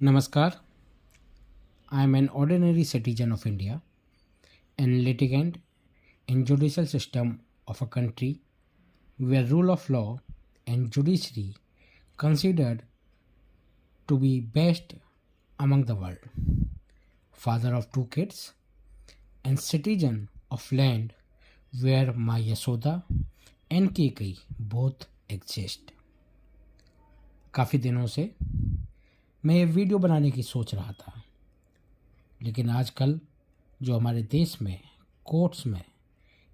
Namaskar. I am an ordinary citizen of India and litigant in judicial system of a country where rule of law and judiciary considered to be best among the world. Father of two kids and citizen of land where my Yasoda and Kekai both exist. काफ़ी दिनों से मैं ये video बनाने की सोच रहा था, लेकिन आजकल जो हमारे देश में कोर्ट्स में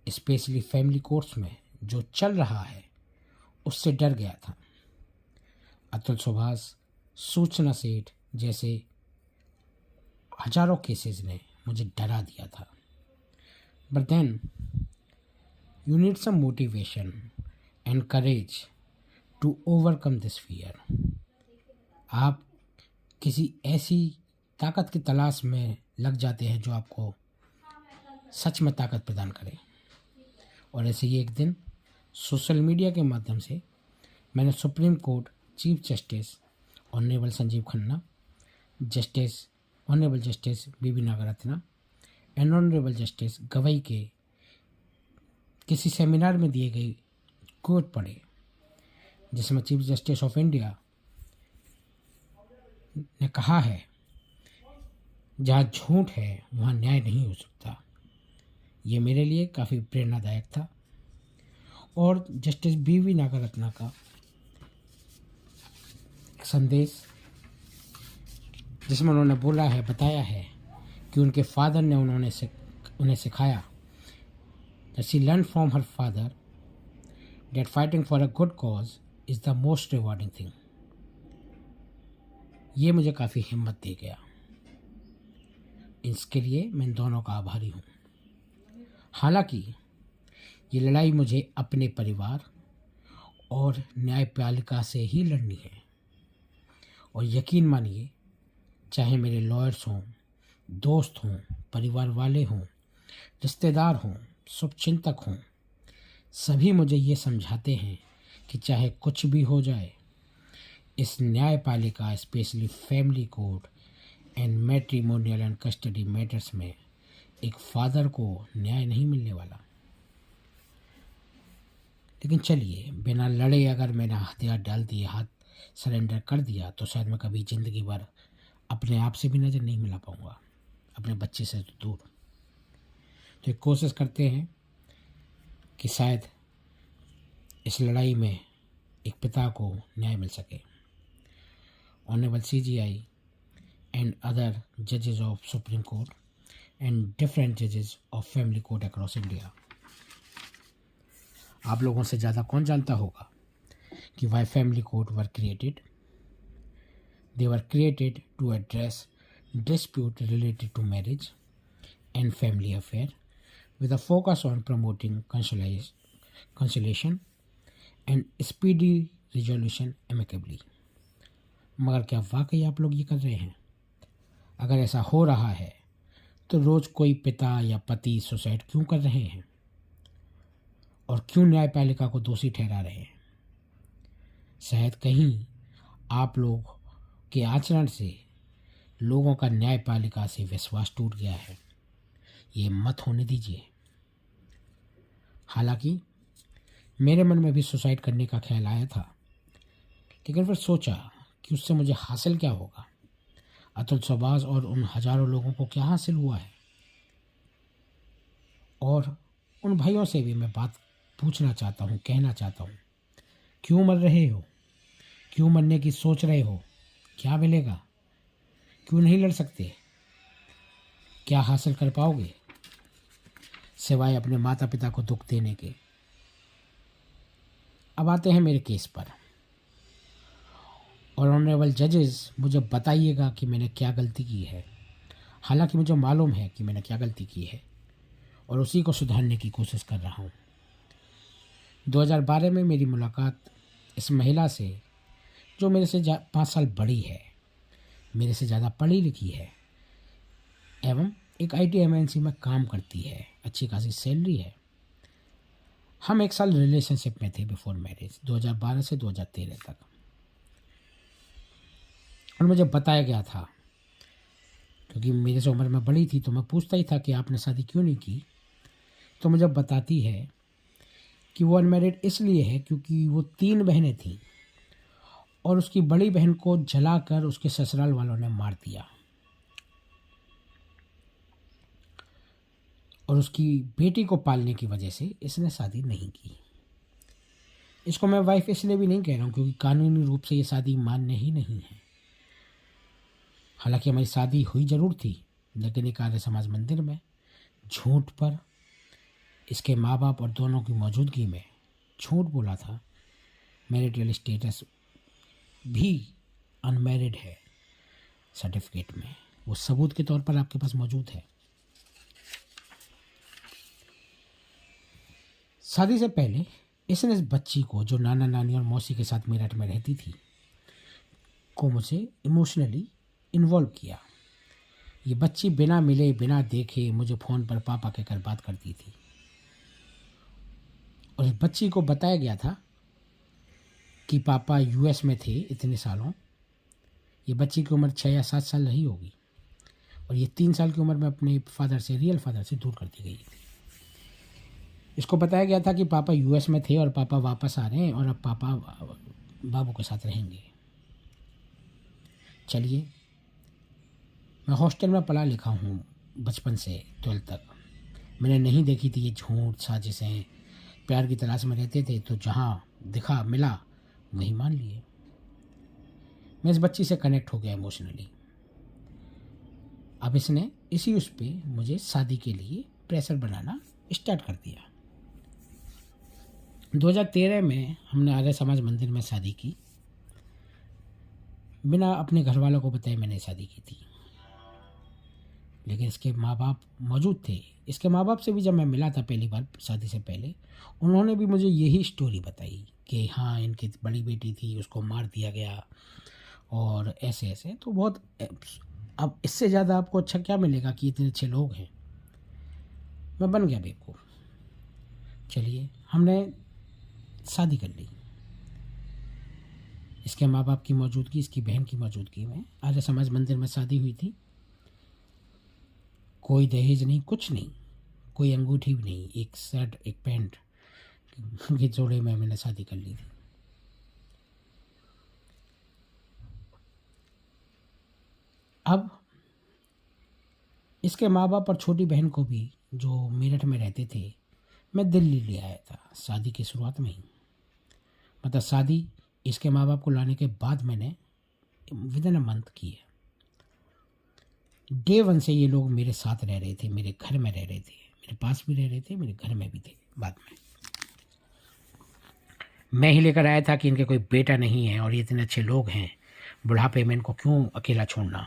स्पेशली फैमिली कोर्ट्स में जो चल रहा है उससे डर गया था। अतुल सुभाष, सूचना सेठ जैसे हजारों केसेस ने मुझे डरा दिया था। But then you need some motivation and courage to overcome this fear. आप किसी ऐसी ताकत की तलाश में लग जाते हैं जो आपको सच में ताकत प्रदान करे। और ऐसे ही एक दिन सोशल मीडिया के माध्यम से मैंने supreme court chief justice honourable Sanjiv Khanna, honourable justice BB Nagarathna and honourable justice Gavai के किसी सेमिनार में दिए गए कोट पढ़े, जिसमें चीफ जस्टिस ऑफ इंडिया ने कहा है जहाँ झूठ है वहाँ न्याय नहीं हो सकता। ये मेरे लिए काफ़ी प्रेरणादायक था। और जस्टिस बीवी नागरत्ना का संदेश जिसमें उन्होंने बताया है कि उनके फादर ने उन्हें सिखाया that she learned from her father that fighting for a good cause is the most rewarding thing। ये मुझे काफ़ी हिम्मत दे गया। इसके लिए मैं इन दोनों का आभारी हूँ। हालांकि ये लड़ाई मुझे अपने परिवार और न्यायपालिका से ही लड़नी है। और यकीन मानिए, चाहे मेरे लॉयर्स हों, दोस्त हों, परिवार वाले हों, रिश्तेदार हों, शुभचिंतक हों, सभी मुझे ये समझाते हैं कि चाहे कुछ भी हो जाए, इस न्यायपालिका specially family court and matrimonial and custody matters में एक फादर को न्याय नहीं मिलने वाला। लेकिन चलिए, बिना लड़े अगर मैंने हथियार डाल दिए, हाथ सरेंडर कर दिया, तो शायद मैं कभी ज़िंदगी भर अपने आप से भी नज़र नहीं मिला पाऊँगा, अपने बच्चे से तो दूर। तो एक कोशिश करते हैं कि शायद इस लड़ाई में एक पिता को न्याय मिल सके। Honourable CJI and other judges of Supreme Court and different judges of family court across India। आप लोगों से ज़्यादा कौन जानता होगा कि why family court were created? They were created to address dispute related to marriage and family affair with a focus on promoting conciliation and speedy resolution amicably। मगर क्या वाकई आप लोग ये कर रहे हैं? अगर ऐसा हो रहा है तो रोज़ कोई पिता या पति सुसाइड क्यों कर रहे हैं और क्यों न्यायपालिका को दोषी ठहरा रहे हैं? शायद कहीं आप लोग के आचरण से लोगों का न्यायपालिका से विश्वास टूट गया है। ये मत होने दीजिए। हालांकि मेरे मन में भी सुसाइड करने का ख्याल आया था, लेकिन फिर सोचा कि उससे मुझे हासिल क्या होगा। अतुल सुभाष और उन हजारों लोगों को क्या हासिल हुआ है? और उन भाइयों से भी मैं बात पूछना चाहता हूँ, कहना चाहता हूँ, क्यों मर रहे हो? क्यों मरने की सोच रहे हो? क्या मिलेगा? क्यों नहीं लड़ सकते? क्या हासिल कर पाओगे सिवाय अपने माता पिता को दुख देने के? अब आते हैं मेरे केस पर। और ऑनरेबल जजेस, मुझे बताइएगा कि मैंने क्या गलती की है। हालांकि मुझे मालूम है कि मैंने क्या गलती की है और उसी को सुधारने की कोशिश कर रहा हूँ। 2012 में मेरी मुलाकात इस महिला से जो मेरे से 5 साल बड़ी है, मेरे से ज़्यादा पढ़ी लिखी है एवं एक IT MNC में काम करती है, अच्छी खासी सैलरी है। हम 1 साल रिलेशनशिप में थे बिफोर मैरिज, 2012 से 2013 तक। और मुझे बताया गया था, क्योंकि मेरे से उम्र में बड़ी थी, तो मैं पूछता ही था कि आपने शादी क्यों नहीं की। तो मुझे बताती है कि वो अनमैरिड इसलिए है क्योंकि वो 3 बहनें थीं और उसकी बड़ी बहन को जलाकर उसके ससुराल वालों ने मार दिया, और उसकी बेटी को पालने की वजह से इसने शादी नहीं की। इसको मैं वाइफ इसलिए भी नहीं कह रहा हूँ क्योंकि कानूनी रूप से ये शादी मान्य ही नहीं है। हालांकि हमारी शादी हुई जरूर थी, लेकिन एक आर्य समाज मंदिर में झूठ पर इसके माँ बाप और दोनों की मौजूदगी में झूठ बोला था। मैरिटल स्टेटस भी अनमैरिड है सर्टिफिकेट में, वो सबूत के तौर पर आपके पास मौजूद है। शादी से पहले इसने इस बच्ची को, जो नाना नानी और मौसी के साथ मेरठ में रहती थी, को मुझे इमोशनली इन्वॉल्व किया। ये बच्ची बिना मिले बिना देखे मुझे फ़ोन पर पापा कहकर बात करती थी, और इस बच्ची को बताया गया था कि पापा यूएस में थे इतने सालों। ये बच्ची की उम्र 6 या 7 साल रही होगी, और ये 3 साल की उम्र में अपने फादर से, रियल फादर से दूर कर दी गई थी। इसको बताया गया था कि पापा यूएस में थे और पापा वापस आ रहे हैं और अब पापा बाबू के साथ रहेंगे। चलिए, मैं हॉस्टल में पढ़ा लिखा हूँ बचपन से 12 तक। मैंने नहीं देखी थी ये झूठ साजिशें। प्यार की तलाश में रहते थे, तो जहाँ दिखा मिला वही मान लिए। मैं इस बच्ची से कनेक्ट हो गया इमोशनली। अब इसने इसी उस पे मुझे शादी के लिए प्रेशर बनाना स्टार्ट कर दिया। 2013 में हमने आर्य समाज मंदिर में शादी की। बिना अपने घर वालों को बताए मैंने शादी की थी, लेकिन इसके माँ बाप मौजूद थे। इसके माँ बाप से भी जब मैं मिला था पहली बार शादी से पहले, उन्होंने भी मुझे यही स्टोरी बताई कि हाँ, इनकी बड़ी बेटी थी, उसको मार दिया गया और ऐसे ऐसे। तो बहुत, अब इससे ज़्यादा आपको अच्छा क्या मिलेगा कि इतने अच्छे लोग हैं। मैं बन गया बेवकूफ़। चलिए, हमने शादी कर ली। इसके माँ बाप की मौजूदगी, इसकी बहन की मौजूदगी में आर्य समाज मंदिर में शादी हुई थी। कोई दहेज नहीं, कुछ नहीं, कोई अंगूठी भी नहीं, एक शर्ट एक पैंट के जोड़े में मैंने शादी कर ली थी। अब इसके माँ बाप और छोटी बहन को भी, जो मेरठ में रहते थे, मैं दिल्ली ले आया था शादी की शुरुआत में ही। मतलब शादी इसके माँ बाप को लाने के बाद मैंने विद इन अ मंथ की है। डे 1 से ये लोग मेरे साथ रह रहे थे, मेरे घर में रह रहे थे, मेरे पास भी रह रहे थे, मेरे घर में भी थे। बाद में मैं ही लेकर आया था कि इनके कोई बेटा नहीं है और ये इतने अच्छे लोग हैं, बुढ़ापे में इनको क्यों अकेला छोड़ना।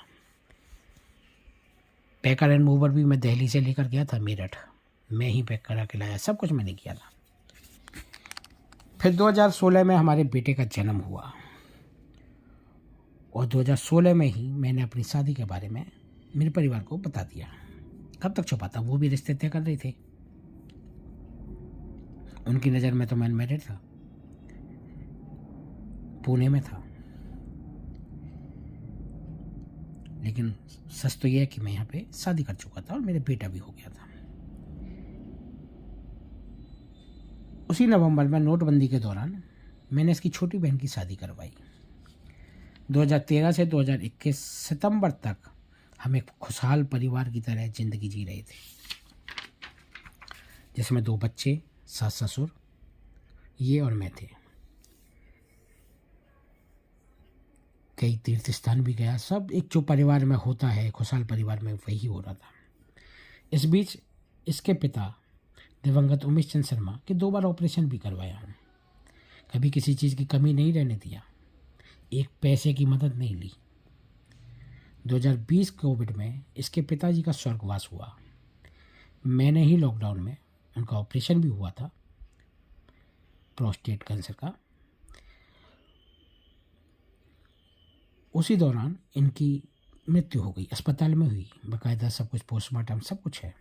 पैकर एंड मूवर भी मैं दिल्ली से लेकर गया था मेरठ, मैं ही पैक करा के लाया, सब कुछ मैंने किया था। फिर 2016 में हमारे बेटे का जन्म हुआ, और 2016 में ही मैंने अपनी शादी के बारे में मेरे परिवार को बता दिया। कब तक छुपाता, वो भी रिश्ते तय कर रहे थे। उनकी नज़र में तो मैं अनमैरिड था, पुणे में था, लेकिन सच तो यह है कि मैं यहाँ पे शादी कर चुका था और मेरा बेटा भी हो गया था। उसी नवंबर में नोटबंदी के दौरान मैंने इसकी छोटी बहन की शादी करवाई। 2013 से 2021 सितंबर तक हम एक खुशहाल परिवार की तरह ज़िंदगी जी रहे थे, जिसमें 2 बच्चे, सास ससुर, ये और मैं थे। कई तीर्थ स्थान भी गया, सब एक जो परिवार में होता है, खुशहाल परिवार में, वही हो रहा था। इस बीच इसके पिता दिवंगत उमेश चंद शर्मा के 2 बार ऑपरेशन भी करवाया हूँ। कभी किसी चीज़ की कमी नहीं रहने दिया, एक पैसे की मदद नहीं ली। 2020 कोविड में इसके पिताजी का स्वर्गवास हुआ। मैंने ही लॉकडाउन में उनका ऑपरेशन भी हुआ था, प्रोस्टेट कैंसर का। उसी दौरान इनकी मृत्यु हो गई, अस्पताल में हुई, बाकायदा सब कुछ, पोस्टमार्टम सब कुछ है।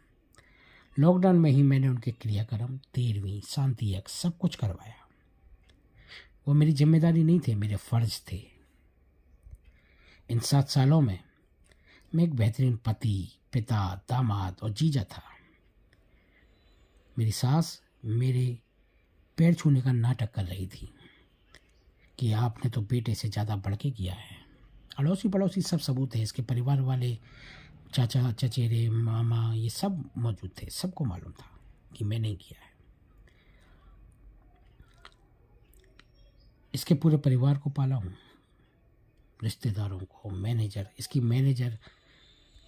लॉकडाउन में ही मैंने उनके क्रियाक्रम, 13वीं, शांति यज्ञ सब कुछ करवाया। वो मेरी जिम्मेदारी नहीं थे, मेरे फ़र्ज थे। इन 7 सालों में मैं एक बेहतरीन पति, पिता, दामाद और जीजा था। मेरी सास मेरे पैर छूने का नाटक कर रही थी कि आपने तो बेटे से ज़्यादा बढ़ के किया है। अड़ोसी पड़ोसी सब सबूत है, इसके परिवार वाले, चाचा चचेरे, मामा, ये सब मौजूद थे। सबको मालूम था कि मैंने ही किया है। इसके पूरे परिवार को पाला हूँ, रिश्तेदारों को, मैनेजर, इसकी मैनेजर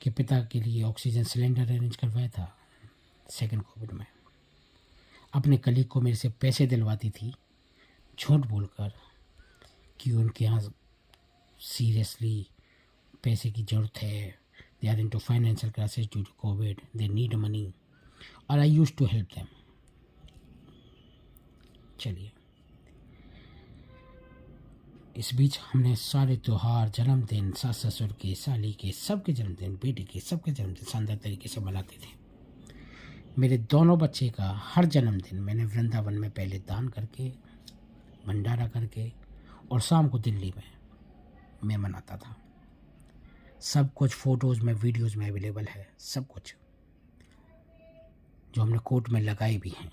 के पिता के लिए ऑक्सीजन सिलेंडर अरेंज करवाया था सेकंड कोविड में। अपने कलीग को मेरे से पैसे दिलवाती थी झूठ बोलकर कि उनके यहाँ सीरियसली पैसे की ज़रूरत है, they are into financial crisis due to COVID, they need money, और I used to help them. चलिए, इस बीच हमने सारे त्यौहार, जन्मदिन, सास ससुर के, साली के, सबके जन्मदिन, बेटे के, सबके जन्मदिन शानदार तरीके से मनाते थे। मेरे दोनों बच्चे का हर जन्मदिन मैंने वृंदावन में पहले दान करके, भंडारा करके, और शाम को दिल्ली में मैं मनाता था। सब कुछ फ़ोटोज़ में, वीडियोज़ में अवेलेबल है, सब कुछ जो हमने कोर्ट में लगाए भी हैं।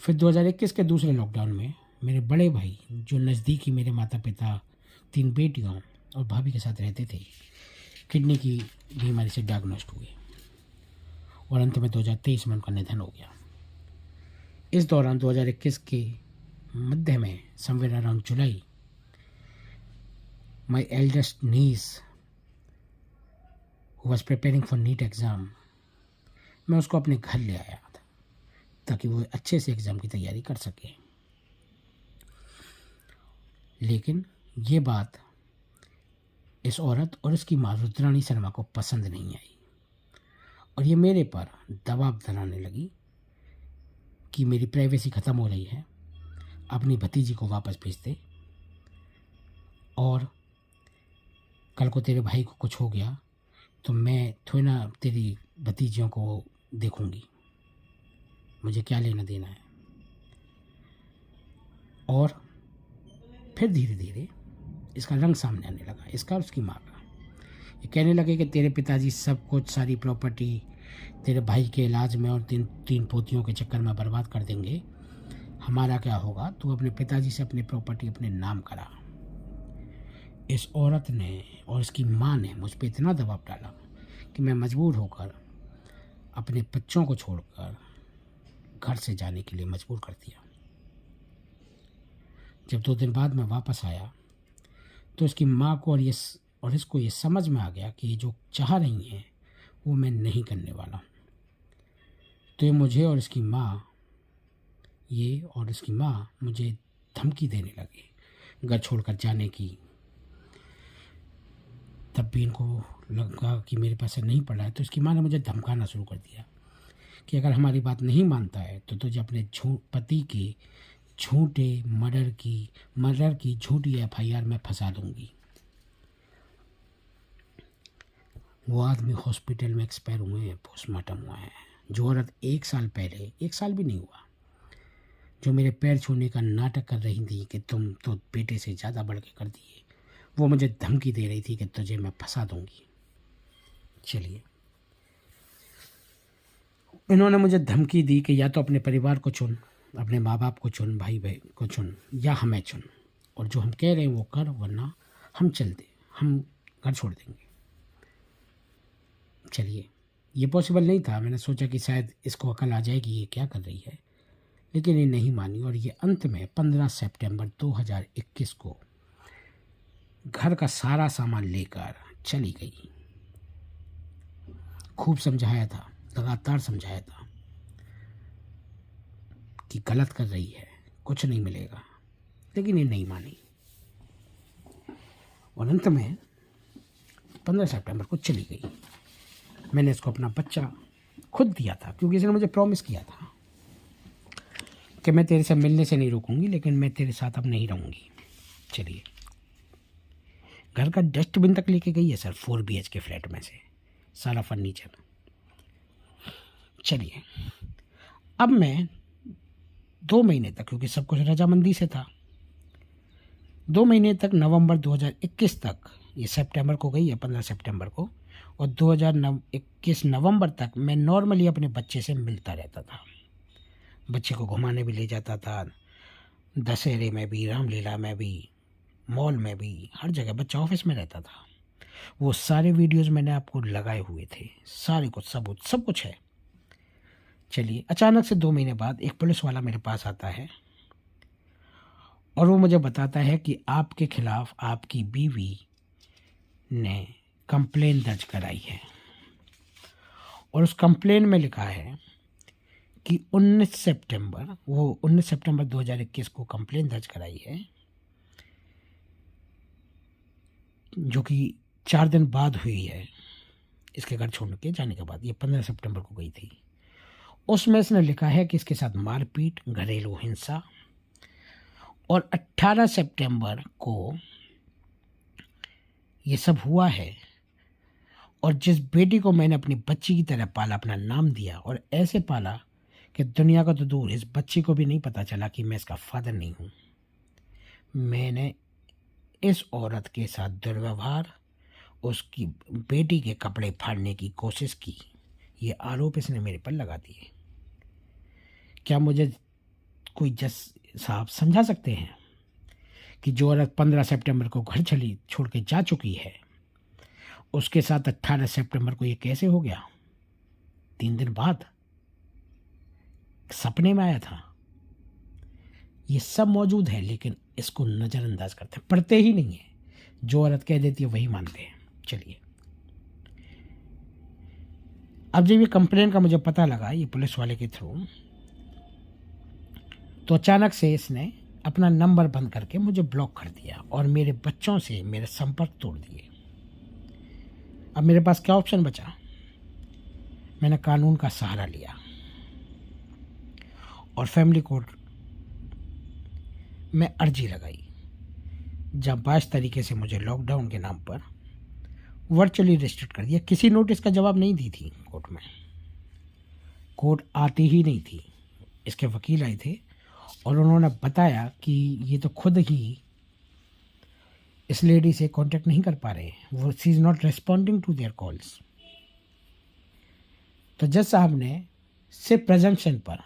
फिर 2021 के दूसरे लॉकडाउन में मेरे बड़े भाई, जो नज़दीकी मेरे माता पिता, 3 बेटियों और भाभी के साथ रहते थे, किडनी की बीमारी से डायग्नोस्ड हुए और अंत में 2023 में उनका निधन हो गया। इस दौरान 2021 के मध्य में, somewhere around July, my eldest niece who was preparing for NEET exam, मैं उसको अपने घर ले आया था ताकि वो अच्छे से एग्ज़ाम की तैयारी कर सके। लेकिन ये बात इस औरत और उसकी माँ रुद्राणी शर्मा को पसंद नहीं आई और ये मेरे पर दबाव बनाने लगी कि मेरी प्राइवेसी ख़त्म हो रही है, अपनी भतीजी को वापस भेज दे, और कल को तेरे भाई को कुछ हो गया तो मैं थोड़ी ना तेरी भतीजियों को देखूंगी, मुझे क्या लेना देना है। और फिर धीरे धीरे इसका रंग सामने आने लगा, इसका और उसकी माँ का। ये कहने लगे कि तेरे पिताजी सब कुछ, सारी प्रॉपर्टी तेरे भाई के इलाज में और तीन पोतियों के चक्कर में बर्बाद कर देंगे, हमारा क्या होगा, तू अपने पिताजी से अपनी प्रॉपर्टी अपने नाम करा। इस औरत ने और इसकी माँ ने मुझ पर इतना दबाव डाला कि मैं मजबूर होकर अपने बच्चों को छोड़कर घर से जाने के लिए मजबूर कर दिया। जब 2 दिन बाद मैं वापस आया तो इसकी माँ को और इसको ये समझ में आ गया कि ये जो चाह रही हैं वो मैं नहीं करने वाला। तो ये मुझे और इसकी माँ मुझे धमकी देने लगे घर छोड़कर जाने की। तब भी इनको लगा कि मेरे पास नहीं पड़ा है, तो इसकी माँ ने मुझे धमकाना शुरू कर दिया कि अगर हमारी बात नहीं मानता है तो तुझे अपने पति के झूठे मर्डर की झूठी FIR में फंसा दूंगी। वो आदमी हॉस्पिटल में एक्सपायर हुए हैं, पोस्टमार्टम हुआ है। जो औरत 1 साल पहले, 1 साल भी नहीं हुआ, जो मेरे पैर छूने का नाटक कर रही थी कि तुम तो बेटे से ज़्यादा बढ़ के कर दिए, वो मुझे धमकी दे रही थी कि तुझे मैं फंसा दूंगी। चलिए, इन्होंने मुझे धमकी दी कि या तो अपने परिवार को चुन, अपने माँ बाप को चुन, भाई को चुन, या हमें चुन, और जो हम कह रहे हैं वो कर, वरना हम घर छोड़ देंगे। चलिए, ये पॉसिबल नहीं था। मैंने सोचा कि शायद इसको अकल आ जाएगी ये क्या कर रही है, लेकिन ये नहीं मानी और ये अंत में 15 सितंबर 2021 को घर का सारा सामान लेकर चली गई। खूब समझाया था, लगातार समझाया था कि गलत कर रही है, कुछ नहीं मिलेगा, लेकिन ये नहीं मानी और अंत में 15 सितंबर को चली गई। मैंने इसको अपना बच्चा खुद दिया था क्योंकि इसने मुझे प्रॉमिस किया था कि मैं तेरे से मिलने से नहीं रोकूंगी, लेकिन मैं तेरे साथ अब नहीं रहूँगी। चलिए, घर का डस्टबिन तक लेके गई है सर, 4 BHK फ्लैट में से सारा फर्नीचर। चलिए, अब मैं 2 महीने तक, क्योंकि सब कुछ रजामंदी से था, 2 महीने तक, नवंबर 2021 तक, ये सितंबर को गई है 15 सितंबर को, और 2021 नवंबर तक मैं नॉर्मली अपने बच्चे से मिलता रहता था। बच्चे को घुमाने भी ले जाता था, दशहरे में भी, रामलीला में भी, मॉल में भी, हर जगह। बच्चा ऑफिस में रहता था। वो सारे वीडियोस मैंने आपको लगाए हुए थे, सारे कुछ सबूत सब कुछ है। चलिए, अचानक से 2 महीने बाद एक पुलिस वाला मेरे पास आता है और वो मुझे बताता है कि आपके खिलाफ आपकी बीवी ने कंप्लेन दर्ज कराई है, और उस कंप्लेन में लिखा है कि 19 सितंबर 2021 को कंप्लेन दर्ज कराई है, जो कि 4 दिन बाद हुई है इसके घर छोड़ के जाने के बाद। ये 15 सितंबर को गई थी। उसमें इसने लिखा है कि इसके साथ मारपीट, घरेलू हिंसा, और 18 सितंबर को ये सब हुआ है। और जिस बेटी को मैंने अपनी बच्ची की तरह पाला, अपना नाम दिया, और ऐसे पाला कि दुनिया का तो दूर, इस बच्ची को भी नहीं पता चला कि मैं इसका फादर नहीं हूँ। मैंने इस औरत के साथ दुर्व्यवहार, उसकी बेटी के कपड़े फाड़ने की कोशिश की। ये आरोप इसने मेरे पर लगा दिए। क्या मुझे कोई जज साहब समझा सकते हैं कि जो औरत 15 सितंबर को घर छोड़ के जा चुकी है, उसके साथ 18 सितंबर को ये कैसे हो गया? 3 दिन बाद सपने में आया था। ये सब मौजूद है, लेकिन इसको नज़रअंदाज करते हैं, पढ़ते ही नहीं है। जो औरत कह देती है वही मानते हैं। चलिए, अब जब ये कंप्लेन का मुझे पता लगा, ये पुलिस वाले के थ्रू, तो अचानक से इसने अपना नंबर बंद करके मुझे ब्लॉक कर दिया और मेरे बच्चों से मेरे संपर्क तोड़ दिए। अब मेरे पास क्या ऑप्शन बचा? मैंने कानून का सहारा लिया और फैमिली कोर्ट में अर्जी लगाई, जब 22 तरीके से मुझे लॉकडाउन के नाम पर वर्चुअली रिस्ट्रिक्ट कर दिया। किसी नोटिस का जवाब नहीं दी थी कोर्ट में, कोर्ट आती ही नहीं थी। इसके वकील आए थे और उन्होंने बताया कि ये तो खुद ही इस लेडी से कांटेक्ट नहीं कर पा रहे, वो she is not responding to their calls. तो जज साहब ने सिर्फ प्रेजम्पशन पर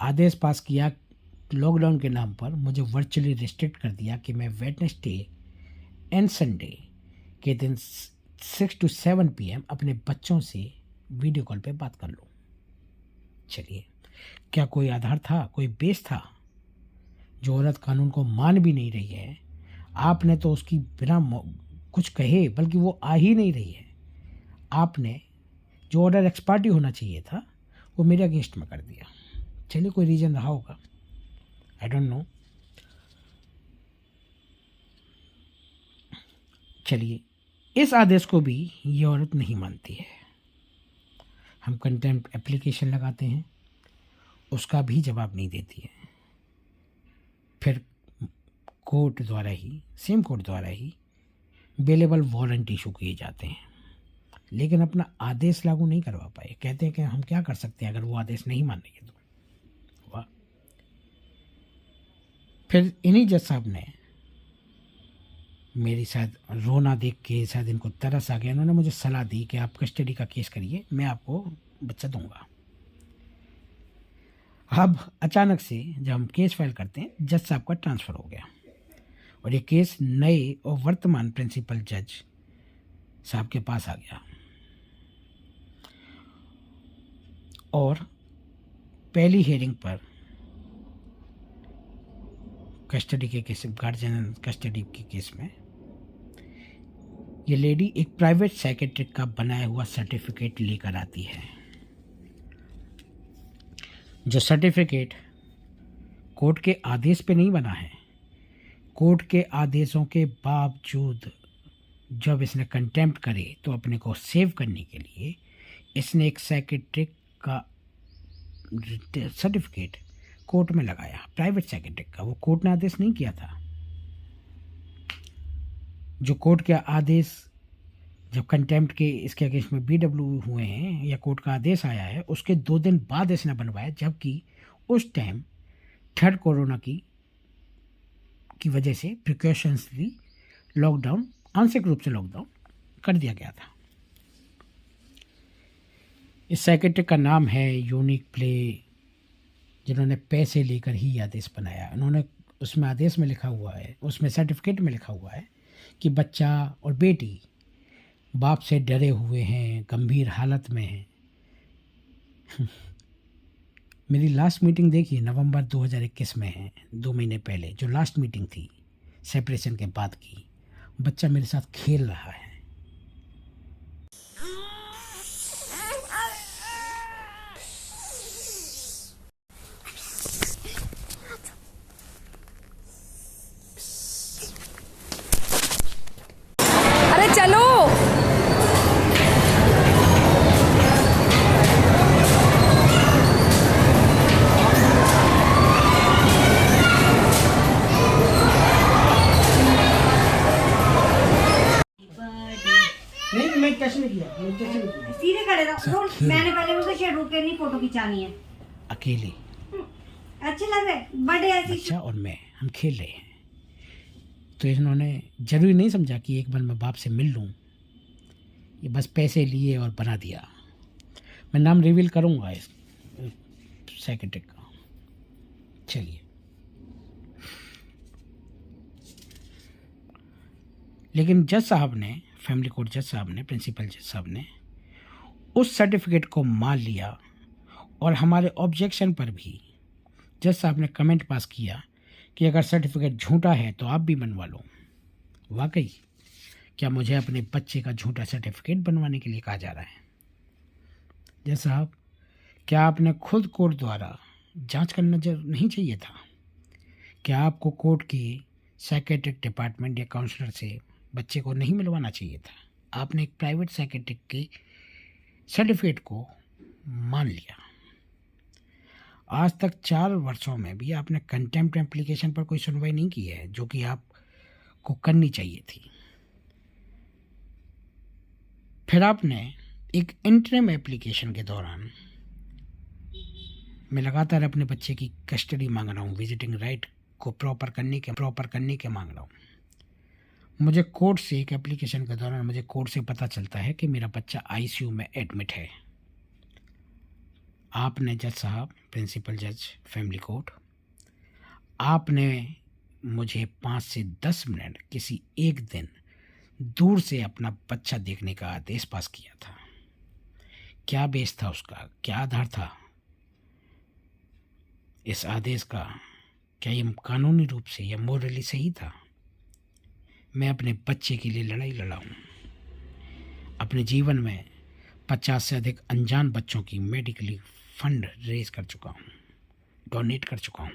आदेश पास किया, लॉकडाउन के नाम पर मुझे वर्चुअली रिस्ट्रिक्ट कर दिया कि मैं वेडनेसडे एंड संडे के दिन 6 to 7 PM अपने बच्चों से वीडियो कॉल पे बात कर लूँ। चलिए, क्या कोई आधार था, कोई बेस था? जो औरत कानून को मान भी नहीं रही है, आपने तो उसकी बिना कुछ कहे, बल्कि वो आ ही नहीं रही है, आपने जो ऑर्डर एक्सपार्टी होना चाहिए था वो मेरे अगेंस्ट में कर दिया। चलिए, कोई रीज़न रहा होगा, आई डोंट नो। चलिए, इस आदेश को भी ये औरत नहीं मानती है। हम कंटेम्प्ट एप्लीकेशन लगाते हैं, उसका भी जवाब नहीं देती है। फिर कोर्ट द्वारा ही, सेम कोर्ट द्वारा ही बेलेबल वारंट इशू किए जाते हैं, लेकिन अपना आदेश लागू नहीं करवा पाए। कहते हैं कि हम क्या कर सकते हैं अगर वो आदेश नहीं मानेंगे तो। वाह। फिर इन्हीं जज साहब ने मेरी शायद रोना देख के शायद इनको तरस आ गया, इन्होंने मुझे सलाह दी कि आप कस्टडी का केस करिए, मैं आपको बच्चा दूंगा। अब अचानक से जब हम केस फाइल करते हैं, जज साहब का ट्रांसफ़र हो गया और ये केस नए और वर्तमान प्रिंसिपल जज साहब के पास आ गया। और पहली हियरिंग पर कस्टडी के केस, गार्जियन कस्टडी के केस में, ये लेडी एक प्राइवेट साइकेट्रिक का बनाया हुआ सर्टिफिकेट लेकर आती है, जो सर्टिफिकेट कोर्ट के आदेश पे नहीं बना है। कोर्ट के आदेशों के बावजूद जब इसने कंटेम्प्ट करे तो अपने को सेव करने के लिए इसने एक साइकेट्रिक का सर्टिफिकेट कोर्ट में लगाया, प्राइवेट साइकेट्रिक का। वो कोर्ट ने आदेश नहीं किया था। जो कोर्ट के आदेश, जब कंटेम्प्ट के इसके अगेंस्ट में BW हुए हैं या कोर्ट का आदेश आया है, उसके 2 दिन बाद इसने बनवाया, जबकि उस टाइम थर्ड कोरोना की की वजह से प्रिकॉशंसली लॉकडाउन, आंशिक रूप से लॉकडाउन कर दिया गया था। इस साइकेट्रिक का नाम है यूनिक प्ले, जिन्होंने पैसे लेकर ही आदेश बनाया। उन्होंने उसमें आदेश में लिखा हुआ है, उसमें सर्टिफिकेट में लिखा हुआ है कि बच्चा और बेटी बाप से डरे हुए हैं, गंभीर हालत में हैं। मेरी लास्ट मीटिंग देखिए नवंबर 2021 में है, 2 महीने पहले जो लास्ट मीटिंग थी सेपरेशन के बाद की। बच्चा मेरे साथ खेल रहा है। अरे चलो। नहीं, मैं कैसे नहीं किया, मैं कैसे नहीं किया। सीधे खड़े रहो। मैंने पहले बोला शायद रुक के नहीं फोटो खिंचानी है। अकेले अच्छे लग रहे बड़े ऐसी। बच्चा और मैं, हम खेल रहे हैं, तो इन्होंने जरूरी नहीं समझा कि एक बार मैं बाप से मिल लूँ। ये बस पैसे लिए और बना दिया। मैं नाम रिवील करूँगा इस साइकेट्रिक का। चलिए, लेकिन जज साहब ने, फैमिली कोर्ट जज साहब ने, प्रिंसिपल जज साहब ने उस सर्टिफिकेट को मान लिया और हमारे ऑब्जेक्शन पर भी जज साहब ने कमेंट पास किया कि अगर सर्टिफिकेट झूठा है तो आप भी बनवा लो। वाकई क्या मुझे अपने बच्चे का झूठा सर्टिफिकेट बनवाने के लिए कहा जा रहा है? जज साहब, क्या आपने खुद कोर्ट द्वारा जांच करना नहीं चाहिए था? क्या आपको कोर्ट की साइकेट्रिक डिपार्टमेंट या काउंसलर से बच्चे को नहीं मिलवाना चाहिए था? आपने एक प्राइवेट साइकेट्रिक के सर्टिफिकेट को मान लिया। आज तक 4 वर्षों में भी आपने कंटेम्प्ट एप्लीकेशन पर कोई सुनवाई नहीं की है, जो कि आपको करनी चाहिए थी। फिर आपने एक इंटरिम एप्लीकेशन के दौरान, मैं लगातार अपने बच्चे की कस्टडी मांग रहा हूँ, विजिटिंग राइट को प्रॉपर करने के मांग रहा हूँ। मुझे कोर्ट से एक एप्लीकेशन के दौरान मुझे कोर्ट से पता चलता है कि मेरा बच्चा आईसीयू में एडमिट है। आपने जज साहब, प्रिंसिपल जज फैमिली कोर्ट, आपने मुझे 5 से 10 मिनट किसी एक दिन दूर से अपना बच्चा देखने का आदेश पास किया था। क्या बेस था उसका? क्या आधार था इस आदेश का? क्या ये कानूनी रूप से या मोरली सही था? मैं अपने बच्चे के लिए लड़ाई लड़ा हूँ। अपने जीवन में 50 से अधिक अनजान बच्चों की मेडिकली फंड रेज कर चुका हूँ, डोनेट कर चुका हूँ,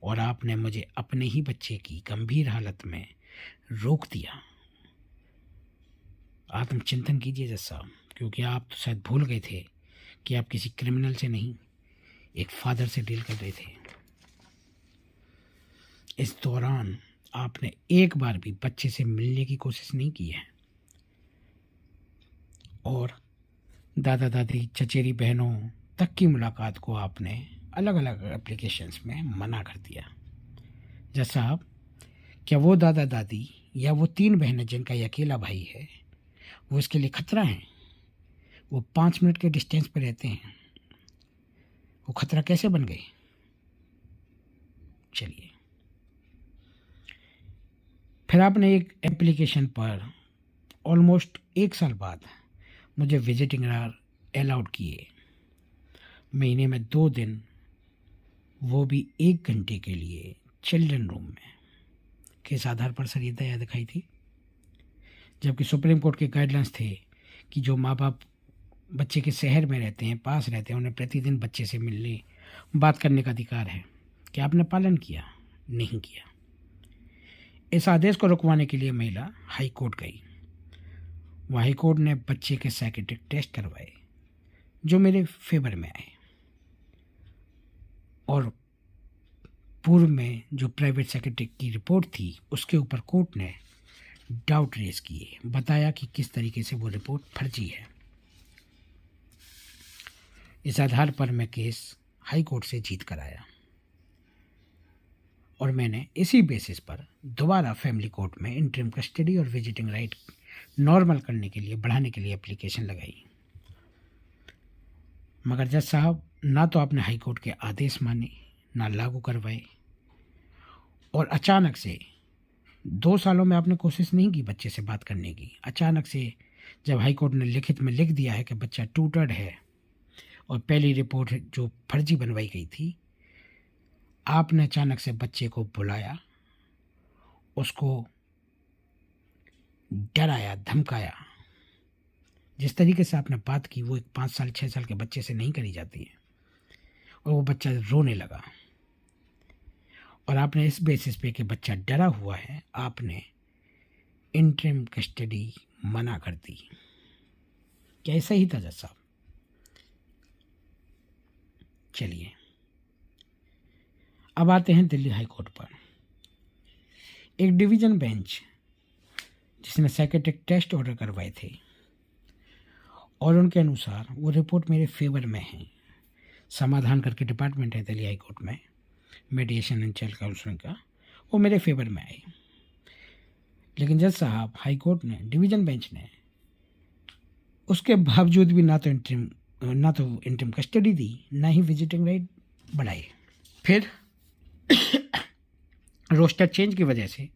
और आपने मुझे अपने ही बच्चे की गंभीर हालत में रोक दिया। आत्मचिंतन कीजिए जज साहब, क्योंकि आप तो शायद भूल गए थे कि आप किसी क्रिमिनल से नहीं, एक फादर से डील कर रहे थे। इस दौरान आपने एक बार भी बच्चे से मिलने की कोशिश नहीं की है, और दादा दादी, चचेरी बहनों तक की मुलाकात को आपने अलग अलग एप्लीकेशंस में मना कर दिया। जज साहब, क्या वो दादा दादी या वो 3 बहनें जिनका ये अकेला भाई है, वो इसके लिए खतरा है? वो 5 मिनट के डिस्टेंस पे रहते हैं, वो खतरा कैसे बन गए? चलिए, फिर आपने एक एप्लीकेशन पर ऑलमोस्ट 1 साल बाद मुझे विजिटिंग अलाउड किए, महीने में 2 दिन, वो भी 1 घंटे के लिए चिल्ड्रन रूम में। किस आधार पर सर ये दया दिखाई थी? जबकि सुप्रीम कोर्ट के गाइडलाइंस थे कि जो माँ बाप बच्चे के शहर में रहते हैं, पास रहते हैं, उन्हें प्रतिदिन बच्चे से मिलने, बात करने का अधिकार है। क्या आपने पालन किया? नहीं किया। इस आदेश को रुकवाने के लिए महिला हाई कोर्ट गई। वह हाई कोर्ट ने बच्चे के साइकेट्रिक टेस्ट करवाए जो मेरे फेवर में आए, और पूर्व में जो प्राइवेट साइकेट्रिक की रिपोर्ट थी उसके ऊपर कोर्ट ने डाउट रेज किए, बताया कि किस तरीके से वो रिपोर्ट फर्जी है। इस आधार पर मैं केस हाई कोर्ट से जीत कर आया। और मैंने इसी बेसिस पर दोबारा फैमिली कोर्ट में इंटरिम कस्टडी और विजिटिंग राइट नॉर्मल करने के लिए, बढ़ाने के लिए एप्लीकेशन लगाई। मगर जज साहब, ना तो आपने हाई कोर्ट के आदेश माने, ना लागू करवाए, और अचानक से 2 सालों में आपने कोशिश नहीं की बच्चे से बात करने की। अचानक से जब हाई कोर्ट ने लिखित में लिख दिया है कि बच्चा ट्यूटर्ड है और पहली रिपोर्ट जो फर्जी बनवाई गई थी, आपने अचानक से बच्चे को बुलाया, उसको डराया, धमकाया। जिस तरीके से आपने बात की वो एक 5 साल 6 साल के बच्चे से नहीं करी जाती है, और वो बच्चा रोने लगा। और आपने इस बेसिस पे कि बच्चा डरा हुआ है, आपने इंटरिम कस्टडी मना कर दी। क्या ऐसा ही था जज साहब? चलिए, अब आते हैं दिल्ली हाई कोर्ट पर। एक डिवीज़न बेंच जिसने साइकेट्रिक टेस्ट ऑर्डर करवाए थे, और उनके अनुसार वो रिपोर्ट मेरे फेवर में है। समाधान करके डिपार्टमेंट है दिल्ली हाई कोर्ट में, मेडिएशन एंड चाइल्ड काउंसलिंग का, वो मेरे फेवर में आए। लेकिन जज साहब, हाई कोर्ट ने, डिवीज़न बेंच ने उसके बावजूद भी ना तो इंटरिम कस्टडी दी, ना ही विजिटिंग राइट बढ़ाए। फिर रोस्टर चेंज की वजह से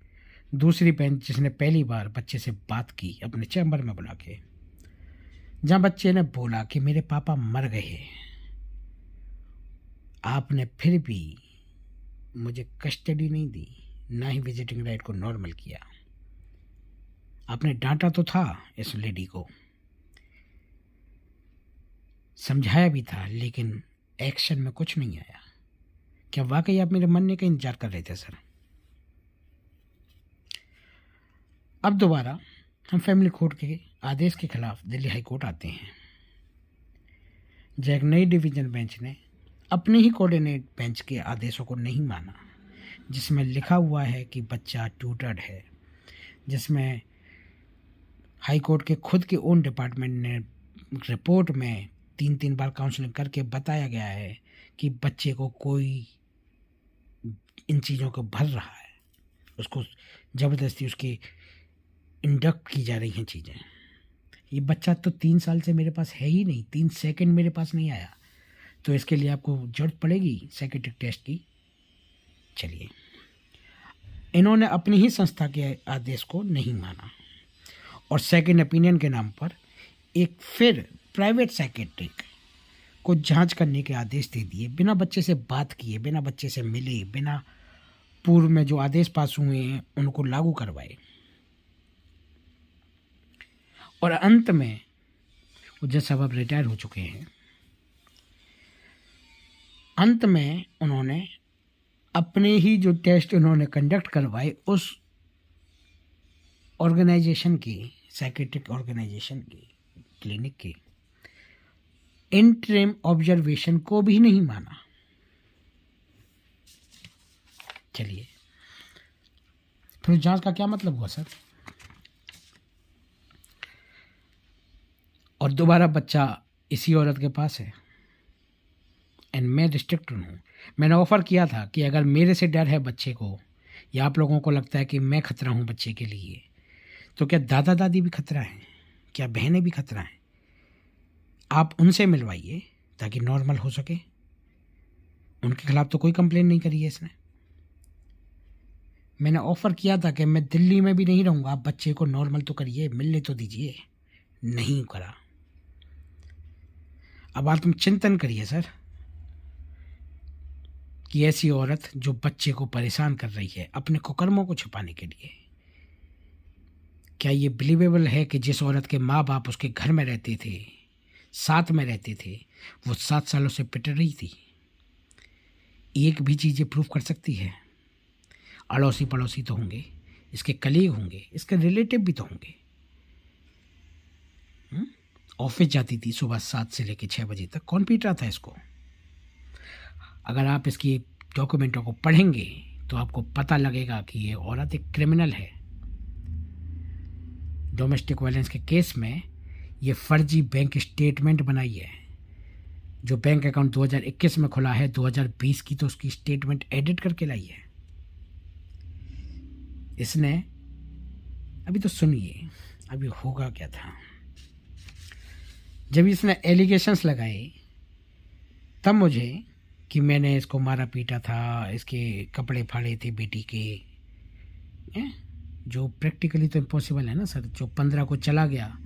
दूसरी बेंच, जिसने पहली बार बच्चे से बात की अपने चैम्बर में बुला के, जहाँ बच्चे ने बोला कि मेरे पापा मर गए, आपने फिर भी मुझे कस्टडी नहीं दी, ना ही विजिटिंग राइट को नॉर्मल किया। आपने डांटा तो था इस लेडी को, समझाया भी था, लेकिन एक्शन में कुछ नहीं आया। क्या वाकई आप मेरे मरने का इंतजार कर रहे थे सर? अब दोबारा हम फैमिली कोर्ट के आदेश के खिलाफ दिल्ली हाई कोर्ट आते हैं, जब एक नई डिवीज़न बेंच ने अपने ही कोऑर्डिनेट बेंच के आदेशों को नहीं माना, जिसमें लिखा हुआ है कि बच्चा ट्यूटर्ड है, जिसमें हाई कोर्ट के खुद के ओन डिपार्टमेंट ने रिपोर्ट में 3 बार काउंसलिंग करके बताया गया है कि बच्चे को कोई इन चीज़ों को भर रहा है, उसको ज़बरदस्ती उसके इंडक्ट की जा रही हैं चीज़ें। ये बच्चा तो 3 साल से मेरे पास है ही नहीं, 3 सेकंड मेरे पास नहीं आया, तो इसके लिए आपको जरूरत पड़ेगी साइकेट्रिक टेस्ट की। चलिए, इन्होंने अपनी ही संस्था के आदेश को नहीं माना और सेकंड ओपिनियन के नाम पर एक फिर प्राइवेट साइकेट्रिक को जांच करने के आदेश दे दिए, बिना बच्चे से बात किए, बिना बच्चे से मिले, बिना पूर्व में जो आदेश पास हुए हैं उनको लागू करवाए। और अंत में वो जज साहब अब रिटायर हो चुके हैं, अंत में उन्होंने अपने ही जो टेस्ट उन्होंने कंडक्ट करवाए उस ऑर्गेनाइजेशन की, साइकेट्रिक ऑर्गेनाइजेशन की, क्लिनिक की इंटरिम ऑब्जर्वेशन को भी नहीं माना। चलिए, फिर जांच का क्या मतलब हुआ सर? और दोबारा बच्चा इसी औरत के पास है एंड मैं रिस्ट्रिक्टेड हूँ। मैंने ऑफ़र किया था कि अगर मेरे से डर है बच्चे को, या आप लोगों को लगता है कि मैं खतरा हूँ बच्चे के लिए, तो क्या दादा दादी भी खतरा हैं? क्या बहनें भी खतरा हैं? आप उनसे मिलवाइए ताकि नॉर्मल हो सके। उनके खिलाफ तो कोई कंप्लेन नहीं करी है इसने। मैंने ऑफ़र किया था कि मैं दिल्ली में भी नहीं रहूँगा, आप बच्चे को नॉर्मल तो करिए, मिलने तो दीजिए। नहीं करा। अब आप तुम चिंतन करिए सर कि ऐसी औरत जो बच्चे को परेशान कर रही है अपने कुकर्मों को छुपाने के लिए, क्या ये बिलीवेबल है कि जिस औरत के माँ बाप उसके घर में रहते थे, साथ में रहते थे, वो 7 सालों से पिट रही थी? एक भी चीज़ ये प्रूव कर सकती है? अड़ोसी पड़ोसी तो होंगे, इसके कलीग होंगे, इसके रिलेटिव भी तो होंगे। ऑफिस जाती थी सुबह 7 से लेकर 6 बजे तक, कौन पीट रहा था इसको? अगर आप इसकी डॉक्यूमेंटों को पढ़ेंगे तो आपको पता लगेगा कि ये औरत एक क्रिमिनल है। डोमेस्टिक वायलेंस के केस में ये फर्जी बैंक स्टेटमेंट बनाई है। जो बैंक अकाउंट 2021 में खुला है, 2020 की तो उसकी स्टेटमेंट एडिट करके लाई है। इसने, अभी तो सुनिए अभी होगा क्या था। जब इसने एलिगेशंस लगाए तब मुझे कि मैंने इसको मारा पीटा था, इसके कपड़े फाड़े थे बेटी के, जो प्रैक्टिकली तो इम्पॉसिबल है ना सर। जो 15 को चला गया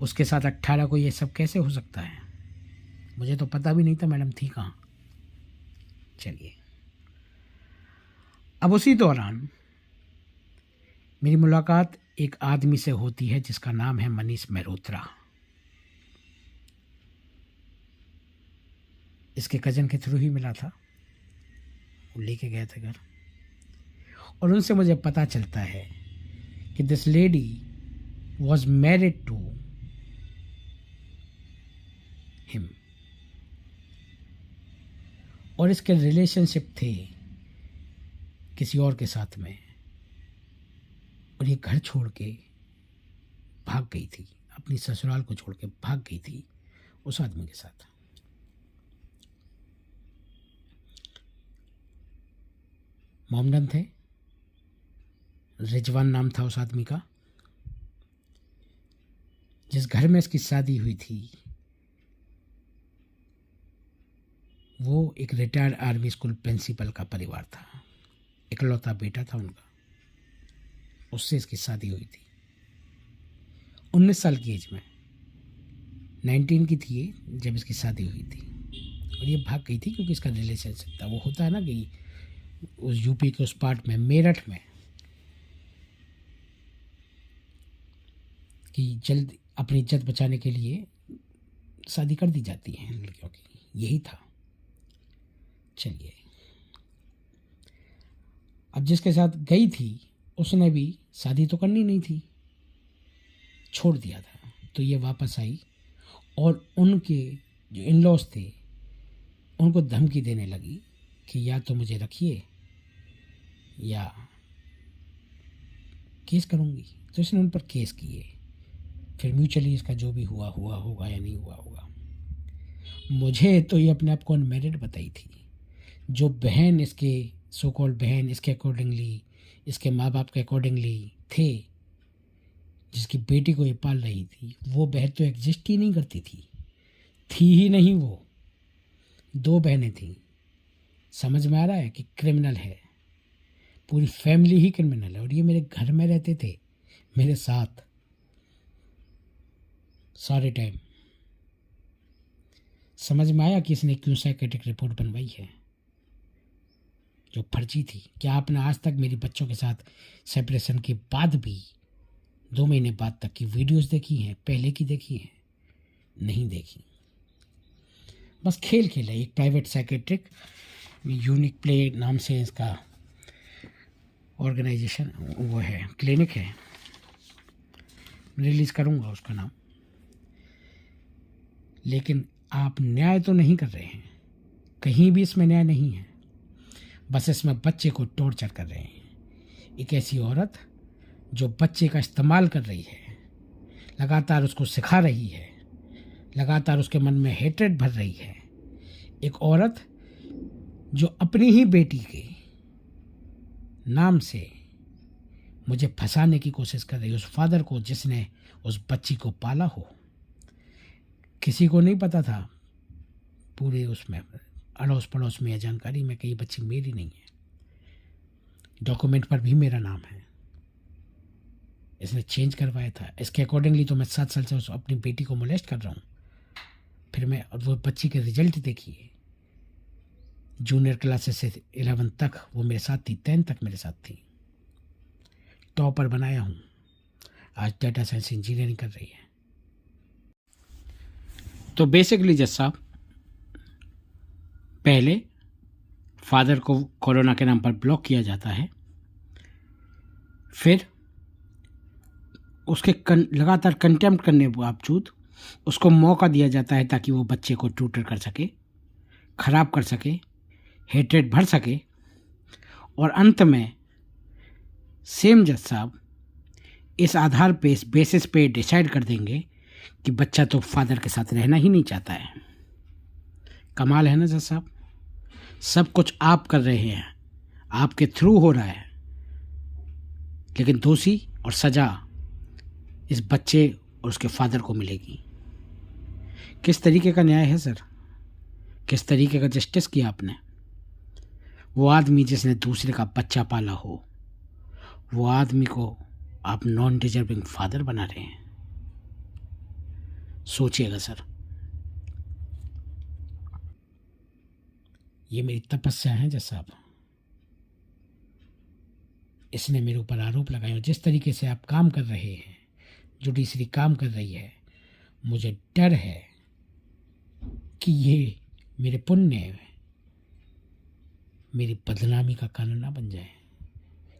उसके साथ 18 को ये सब कैसे हो सकता है? मुझे तो पता भी नहीं था मैडम थी कहाँ। चलिए, अब उसी दौरान मेरी मुलाकात एक आदमी से होती है जिसका नाम है मनीष मेहरोत्रा। इसके कज़न के थ्रू ही मिला था, वो लेके गए थे घर, और उनसे मुझे पता चलता है कि this lady was married to him, और इसके रिलेशनशिप थे किसी और के साथ में, और ये घर छोड़ के भाग गई थी, अपनी ससुराल को छोड़ के भाग गई थी उस आदमी के साथ। मोमडन थे, रिजवान नाम था उस आदमी का। जिस घर में इसकी शादी हुई थी वो एक रिटायर्ड आर्मी स्कूल प्रिंसिपल का परिवार था, इकलौता बेटा था उनका, उससे इसकी शादी हुई थी 19 साल की एज में। 19 की थी ये जब इसकी शादी हुई थी, और ये भाग गई थी क्योंकि इसका रिलेशनशिप था। वो होता है ना कि उस यूपी के उस पार्ट में, मेरठ में, कि जल्द अपनी इज्जत बचाने के लिए शादी कर दी जाती है लड़कियों की, यही था। चलिए, अब जिसके साथ गई थी उसने भी शादी तो करनी नहीं थी, छोड़ दिया था, तो ये वापस आई और उनके जो इन लॉज थे उनको धमकी देने लगी कि या तो मुझे रखिए या केस करूँगी। तो इसने उन पर केस किए, फिर म्यूचुअली इसका जो भी हुआ होगा या नहीं हुआ होगा। मुझे तो ये अपने आप को अनमैरिड बताई थी। जो बहन इसके, सो कॉल्ड बहन इसके अकॉर्डिंगली, इसके माँ बाप के अकॉर्डिंगली थे, जिसकी बेटी को ये पाल रही थी, वो बहन तो एग्जिस्ट ही नहीं करती थी ही नहीं। वो 2 बहनें थीं। समझ में आ रहा है कि क्रिमिनल है, पूरी फैमिली ही क्रिमिनल है। और ये मेरे घर में रहते थे मेरे साथ सारे टाइम। समझ में आया कि इसने क्यों साइकेट्रिक रिपोर्ट बनवाई है जो फर्जी थी। क्या आपने आज तक मेरी बच्चों के साथ सेपरेशन के बाद भी 2 महीने बाद तक की वीडियोस देखी हैं? पहले की देखी हैं? नहीं देखी। बस खेल खेला। एक प्राइवेट साइकेट्रिक यूनिक प्ले नाम से इसका ऑर्गेनाइजेशन वो है, क्लिनिक है, रिलीज़ करूँगा उसका नाम। लेकिन आप न्याय तो नहीं कर रहे हैं, कहीं भी इसमें न्याय नहीं है। बस इसमें बच्चे को टॉर्चर कर रहे हैं। एक ऐसी औरत जो बच्चे का इस्तेमाल कर रही है, लगातार उसको सिखा रही है, लगातार उसके मन में हेट्रेड भर रही है। एक औरत जो अपनी ही बेटी के नाम से मुझे फंसाने की कोशिश कर रही है, उस फादर को जिसने उस बच्ची को पाला हो। किसी को नहीं पता था पूरे उसमें अड़ोस पड़ोस में या जानकारी में कि ये बच्ची मेरी नहीं है। डॉक्यूमेंट पर भी मेरा नाम है, इसने चेंज करवाया था। इसके अकॉर्डिंगली तो मैं 7 साल से अपनी बेटी को मोलेस्ट कर रहा हूँ। फिर मैं वो बच्ची के रिजल्ट देखिए, जूनियर क्लासेस से 11 तक वो मेरे साथ थी, 10 तक मेरे साथ थी। टॉपर बनाया हूँ, आज डाटा साइंस इंजीनियरिंग कर रही है। तो बेसिकली जज साहब, पहले फादर को कोरोना के नाम पर ब्लॉक किया जाता है, फिर उसके लगातार कंटेम्प्ट करने के बावजूद उसको मौका दिया जाता है ताकि वो बच्चे को ट्यूटर कर सके, ख़राब कर सके, हेट्रेड भर सके, और अंत में सेम जज साहब इस आधार पे, इस बेसिस पे डिसाइड कर देंगे कि बच्चा तो फादर के साथ रहना ही नहीं चाहता है। कमाल है ना जज साहब, सब कुछ आप कर रहे हैं, आपके थ्रू हो रहा है, लेकिन दोषी और सज़ा इस बच्चे और उसके फादर को मिलेगी। किस तरीके का न्याय है सर? किस तरीके का जस्टिस किया आपने? वो आदमी जिसने दूसरे का बच्चा पाला हो, वो आदमी को आप नॉन डिजर्विंग फादर बना रहे हैं। सोचिएगा सर। ये मेरी तपस्या है जज साहब। इसने मेरे ऊपर आरोप लगाए और जिस तरीके से आप काम कर रहे हैं, जुडिशरी काम कर रही है, मुझे डर है कि ये मेरे पुण्य, मेरी बदनामी का कारण ना बन जाए,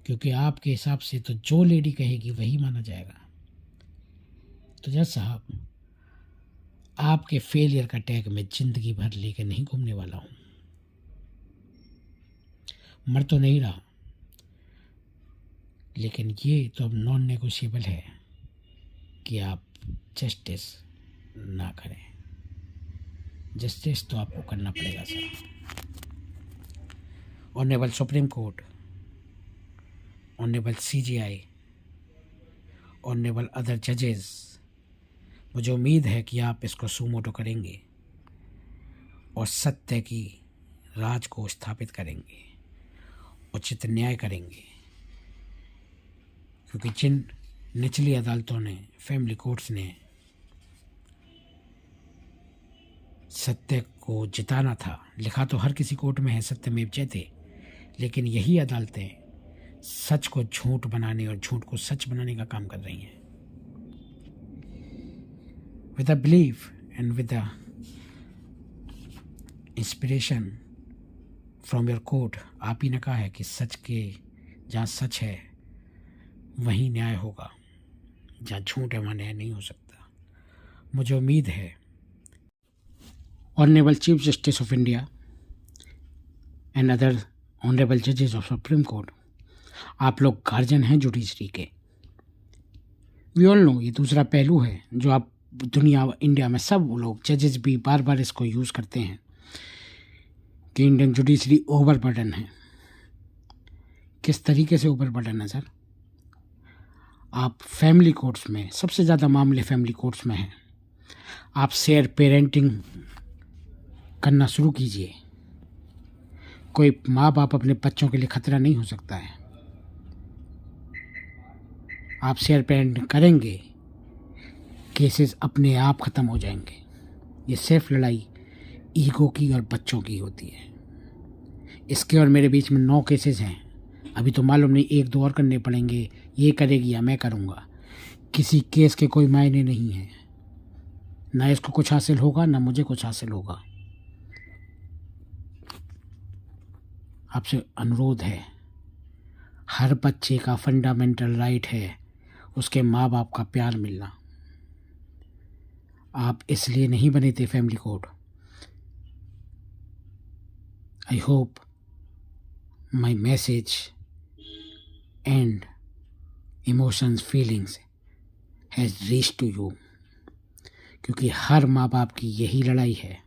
क्योंकि आपके हिसाब से तो जो लेडी कहेगी वही माना जाएगा। तो जज साहब, आपके फेलियर का टैग मैं जिंदगी भर लेकर नहीं घूमने वाला हूँ। मर तो नहीं रहा, लेकिन ये तो अब नॉन नेगोशिएबल है कि आप जस्टिस ना करें। जस्टिस तो आपको करना पड़ेगा sir. Honourable supreme court, honourable CJI, honourable other जजेस, मुझे उम्मीद है कि आप इसको सुमोटो करेंगे और सत्य की राज को स्थापित करेंगे, उचित न्याय करेंगे, क्योंकि जिन निचली अदालतों ने, फैमिली कोर्ट्स ने सत्य को जिताना था, लिखा तो हर किसी कोर्ट में है सत्यमेव जयते, लेकिन यही अदालतें सच को झूठ बनाने और झूठ को सच बनाने का काम कर रही हैं। With a belief and with a inspiration from your court, आप ही ने कहा है कि सच के जहाँ सच है वहीं न्याय होगा, जहाँ झूठ है वहाँ न्याय नहीं हो सकता। मुझे उम्मीद है honourable chief justice of India and other honourable जजेस ऑफ सुप्रीम कोर्ट, आप लोग गार्जियन हैं जुडिशरी के। वी ऑल नो, ये दूसरा पहलू है जो आप दुनिया, इंडिया में सब लोग जजेस भी बार बार इसको यूज़ करते हैं कि इंडियन जुडिशरी ओवरबर्डन है। किस तरीके से ओवरबर्डन है सर? आप फैमिली कोर्ट्स में, सबसे ज़्यादा मामले फैमिली कोर्ट्स में हैं। आप शेयर पेरेंटिंग करना शुरू कीजिए। कोई माँ बाप अपने बच्चों के लिए खतरा नहीं हो सकता है। आप शेयर पेरेंटिंग करेंगे, केसेस अपने आप ख़त्म हो जाएंगे। ये सिर्फ लड़ाई ईगो की और बच्चों की होती है। इसके और मेरे बीच में 9 केसेस हैं, अभी तो मालूम नहीं 1-2 और करने पड़ेंगे। ये करेगी या मैं करूँगा, किसी केस के कोई मायने नहीं है। ना इसको कुछ हासिल होगा, ना मुझे कुछ हासिल होगा। आपसे अनुरोध है, हर बच्चे का फंडामेंटल राइट है उसके माँ बाप का प्यार मिलना। आप इसलिए नहीं बने थे family court. I hope my message and emotions, feelings has reached to you, क्योंकि हर माँ बाप की यही लड़ाई है